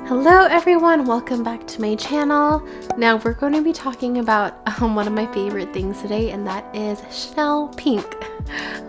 Hello everyone, welcome back to my channel. Now we're going to be talking about one of my favorite things today, and that is Chanel Pink.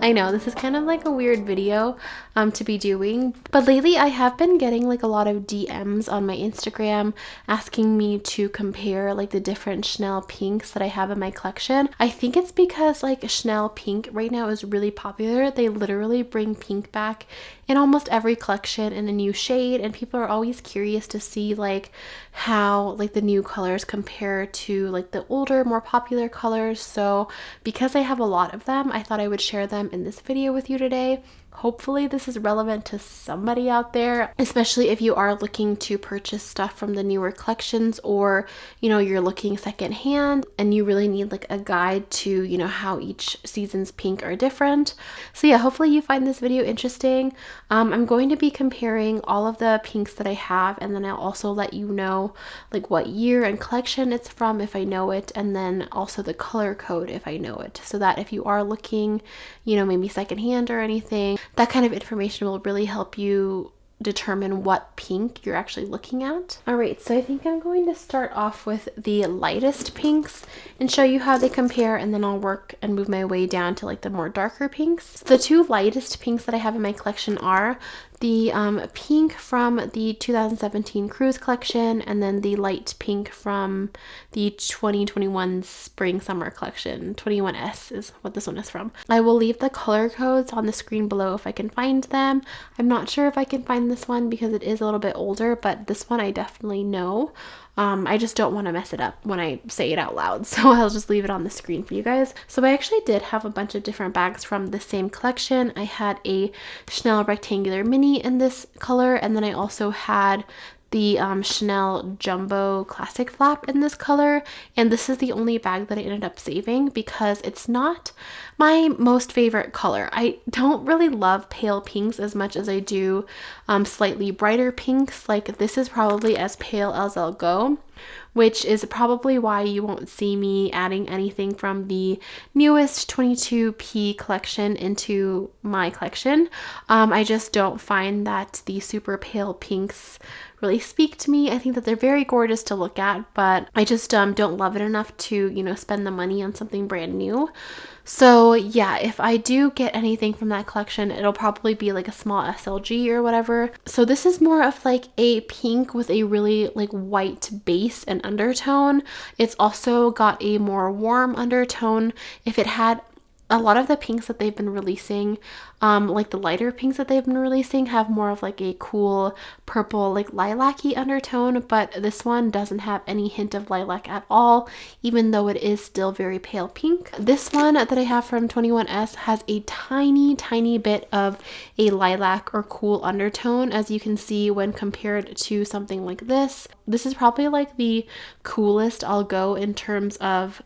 I know this is kind of like a weird video to be doing, but lately I have been getting like a lot of DMs on my Instagram asking me to compare like the different Chanel Pinks that I have in my collection. I think it's because like Chanel Pink right now is really popular. They literally bring pink back in almost every collection in a new shade, and people are always curious to see like how like the new colors compare to like the older, more popular colors. So because I have a lot of them, I thought I would share them in this video with you today. Hopefully this is relevant to somebody out there, especially if you are looking to purchase stuff from the newer collections, or you're looking secondhand and you really need like a guide to how each season's pink are different. So yeah, hopefully you find this video interesting. I'm going to be comparing all of the pinks that I have, and then I'll also let you know like what year and collection it's from if I know it, and then also the color code if I know it, so that if you are looking maybe secondhand or anything, that kind of information will really help you determine what pink you're actually looking at. Alright, so I think I'm going to start off with the lightest pinks and show you how they compare, and then I'll work and move my way down to like the more darker pinks. The two lightest pinks that I have in my collection are the pink from the 2017 Cruise collection, and then the light pink from the 2021 Spring Summer collection. 21S is what this one is from. I will leave the color codes on the screen below if I can find them. I'm not sure if I can find this one because it is a little bit older, but this one I definitely know. I just don't want to mess it up when I say it out loud, so I'll just leave it on the screen for you guys. So I actually did have a bunch of different bags from the same collection. I had a Chanel rectangular mini in this color, and then I also had the Chanel Jumbo Classic Flap in this color, and this is the only bag that I ended up saving because it's not my most favorite color. I don't really love pale pinks as much as I do slightly brighter pinks. Like this is probably as pale as I'll go, which is probably why you won't see me adding anything from the newest 22P collection into my collection. I just don't find that the super pale pinks really speak to me. I think that they're very gorgeous to look at, but I just don't love it enough to, spend the money on something brand new. So yeah, if I do get anything from that collection, it'll probably be like a small SLG or whatever. So this is more of like a pink with a really like white base and undertone. It's also got a more warm undertone. If it had a lot of the pinks that they've been releasing, like the lighter pinks that they've been releasing, have more of like a cool purple, like lilac-y undertone, but this one doesn't have any hint of lilac at all, even though it is still very pale pink. This one that I have from 21S has a tiny bit of a lilac or cool undertone, as you can see when compared to something like this. This is probably like the coolest I'll go in terms of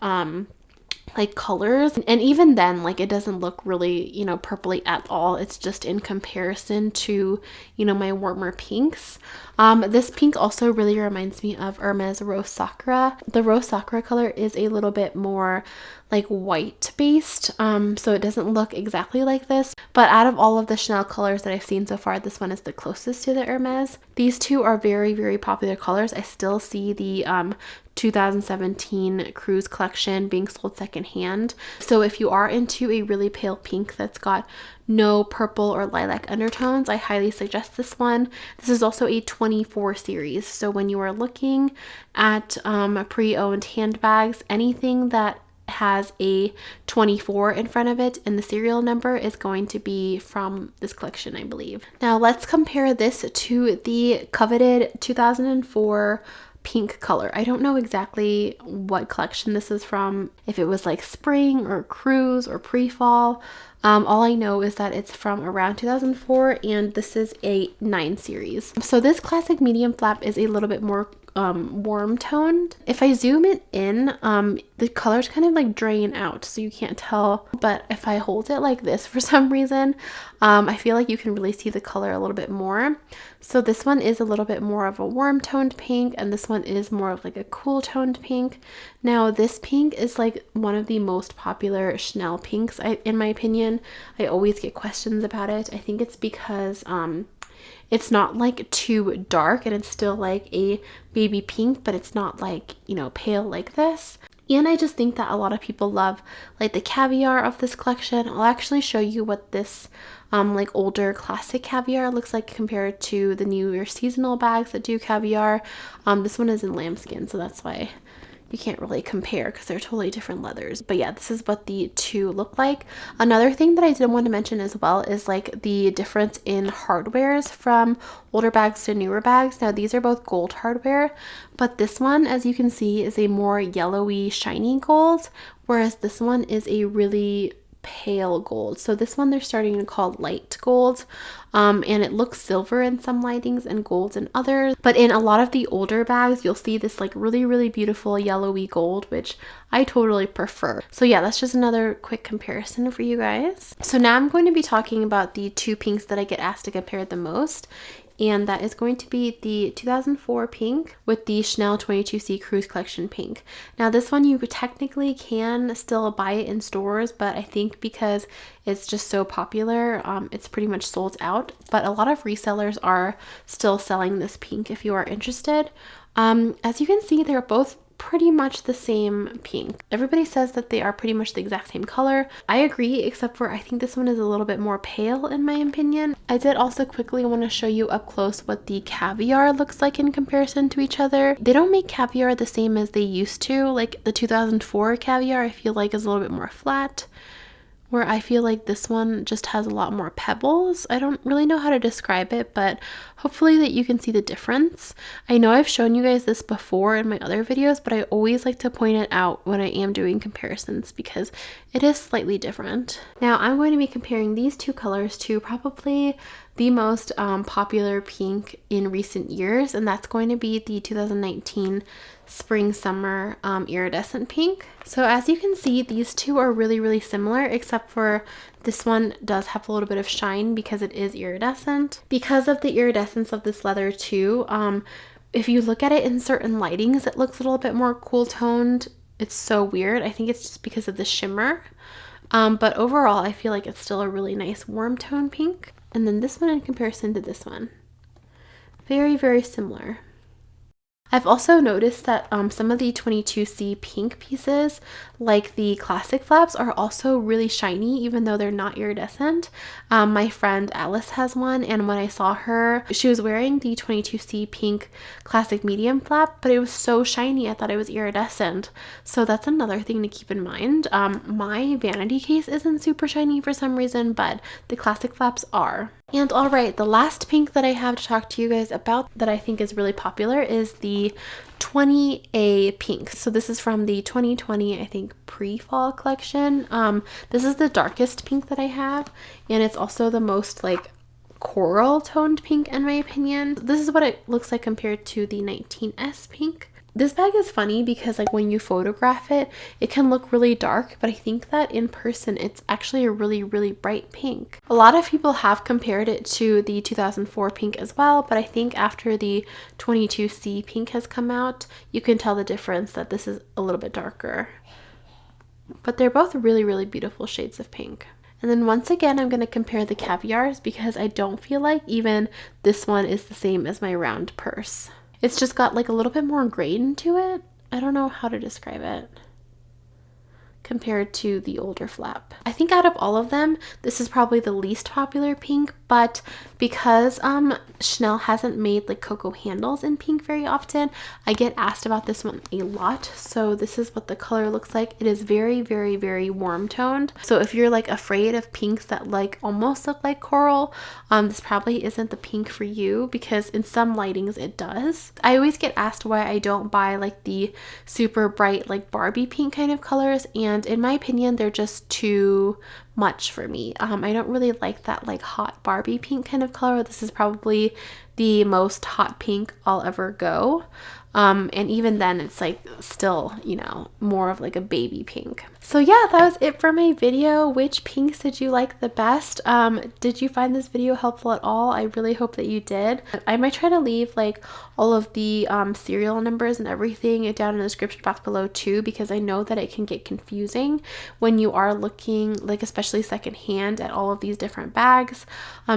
like colors, and even then like it doesn't look really purpley at all. It's just in comparison to my warmer pinks. This pink also really reminds me of Hermes Rose Sakura. The Rose Sakura color is a little bit more like white based, so it doesn't look exactly like this, but out of all of the Chanel colors that I've seen so far, this one is the closest to the Hermes. These two are very popular colors. I still see the 2017 Cruise collection being sold secondhand. So if you are into a really pale pink that's got no purple or lilac undertones, I highly suggest this one. This is also a 24 series, so when you are looking at pre-owned handbags, anything that has a 24 in front of it and the serial number is going to be from this collection, I believe. Now let's compare this to the coveted 2004 pink color. I don't know exactly what collection this is from, if it was like spring or cruise or pre-fall. All I know is that it's from around 2004, and this is a 9 series. So this classic medium flap is a little bit more warm toned. If I zoom it in, the colors kind of like drain out, so you can't tell, but if I hold it like this for some reason, I feel like you can really see the color a little bit more. So this one is a little bit more of a warm toned pink, and this one is more of like a cool toned pink. Now this pink is like one of the most popular Chanel pinks, in my opinion. I always get questions about it. I think it's because it's not like too dark, and it's still like a baby pink, but it's not like, you know, pale like this. And I just think that a lot of people love like the caviar of this collection. I'll actually show you what this like older classic caviar looks like compared to the newer seasonal bags that do caviar. This one is in lambskin, so that's why you can't really compare because they're totally different leathers. But yeah, this is what the two look like. Another thing that I did want to mention as well is like the difference in hardwares from older bags to newer bags. Now these are both gold hardware, but this one, as you can see, is a more yellowy shiny gold, whereas this one is a really pale gold. So this one they're starting to call light gold, and it looks silver in some lightings and golds in others, but in a lot of the older bags you'll see this like really beautiful yellowy gold, which I totally prefer. So yeah, that's just another quick comparison for you guys. So now I'm going to be talking about the two pinks that I get asked to compare the most, and that is going to be the 2004 pink with the Chanel 22C Cruise Collection pink. Now this one you technically can still buy it in stores, but I think because it's just so popular, it's pretty much sold out, but a lot of resellers are still selling this pink if you are interested. As you can see, they're both pretty much the same pink. Everybody says that they are pretty much the exact same color. I agree, except for I think this one is a little bit more pale in my opinion. I did also quickly want to show you up close what the caviar looks like in comparison to each other. They don't make caviar the same as they used to. Like the 2004 caviar I feel like is a little bit more flat, where I feel like this one just has a lot more pebbles. I don't really know how to describe it, but hopefully that you can see the difference. I know I've shown you guys this before in my other videos, but I always like to point it out when I am doing comparisons because it is slightly different. Now I'm going to be comparing these two colors to probably the most popular pink in recent years, and that's going to be the 2019 spring summer iridescent pink. So as you can see, these two are really similar, except for this one does have a little bit of shine because it is iridescent. Because of the iridescence of this leather too, if you look at it in certain lightings, it looks a little bit more cool toned. It's so weird. I think it's just because of the shimmer, but overall I feel like it's still a really nice warm tone pink. And then this one in comparison to this one, very similar. I've also noticed that some of the 22C pink pieces, like the classic flaps, are also really shiny even though they're not iridescent. My friend Alice has one, and when I saw her, she was wearing the 22C pink classic medium flap, but it was so shiny I thought it was iridescent. So that's another thing to keep in mind. My vanity case isn't super shiny for some reason, but the classic flaps are. And alright, the last pink that I have to talk to you guys about that I think is really popular is the 20A pink. So this is from the 2020, I think, pre-fall collection. This is the darkest pink that I have, and it's also the most like coral toned pink in my opinion. This is what it looks like compared to the 19S pink. This bag is funny because like when you photograph it, it can look really dark, but I think that in person it's actually a really bright pink. A lot of people have compared it to the 2004 pink as well, but I think after the 22C pink has come out, you can tell the difference that this is a little bit darker. But they're both really beautiful shades of pink. And then once again, I'm going to compare the caviars because I don't feel like even this one is the same as my round purse. It's just got like a little bit more grain to it. I don't know how to describe it compared to the older flap. I think out of all of them, this is probably the least popular pink, but because Chanel hasn't made like cocoa handles in pink very often, I get asked about this one a lot. So this is what the color looks like. It is very warm toned. So if you're like afraid of pinks that like almost look like coral, this probably isn't the pink for you because in some lightings it does. I always get asked why I don't buy like the super bright like Barbie pink kind of colors, and in my opinion they're just too much for me. I don't really like that like hot Barbie pink kind of color. This is probably the most hot pink I'll ever go. And even then it's like still, you know, more of like a baby pink. So yeah, that was it for my video. Which pinks did you like the best? Did you find this video helpful at all? I really hope that you did. I might try to leave like all of the serial numbers and everything down in the description box below too, because I know that it can get confusing when you are looking, like especially secondhand, at all of these different bags.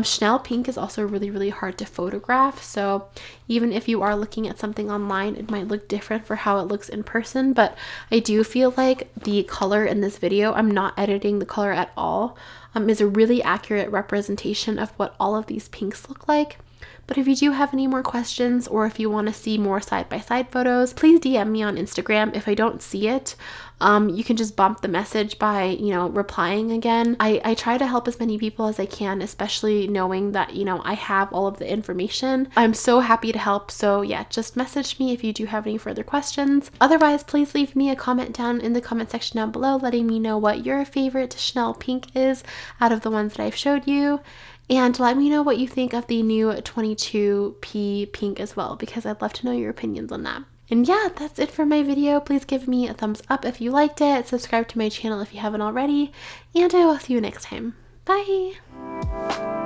Chanel pink is also really hard to photograph, so even if you are looking at something online, it might look different for how it looks in person. But I do feel like the color in this video, I'm not editing the color at all, is a really accurate representation of what all of these pinks look like. But if you do have any more questions, or if you want to see more side-by-side photos, please DM me on Instagram. If I don't see it, you can just bump the message by, you know, replying again. I try to help as many people as I can, especially knowing that, you know, I have all of the information. I'm so happy to help. So yeah, just message me if you do have any further questions. Otherwise, please leave me a comment down in the comment section down below, letting me know what your favorite Chanel pink is out of the ones that I've showed you. And let me know what you think of the new 22P pink as well, because I'd love to know your opinions on that. And yeah, that's it for my video. Please give me a thumbs up if you liked it. Subscribe to my channel if you haven't already. And I will see you next time. Bye!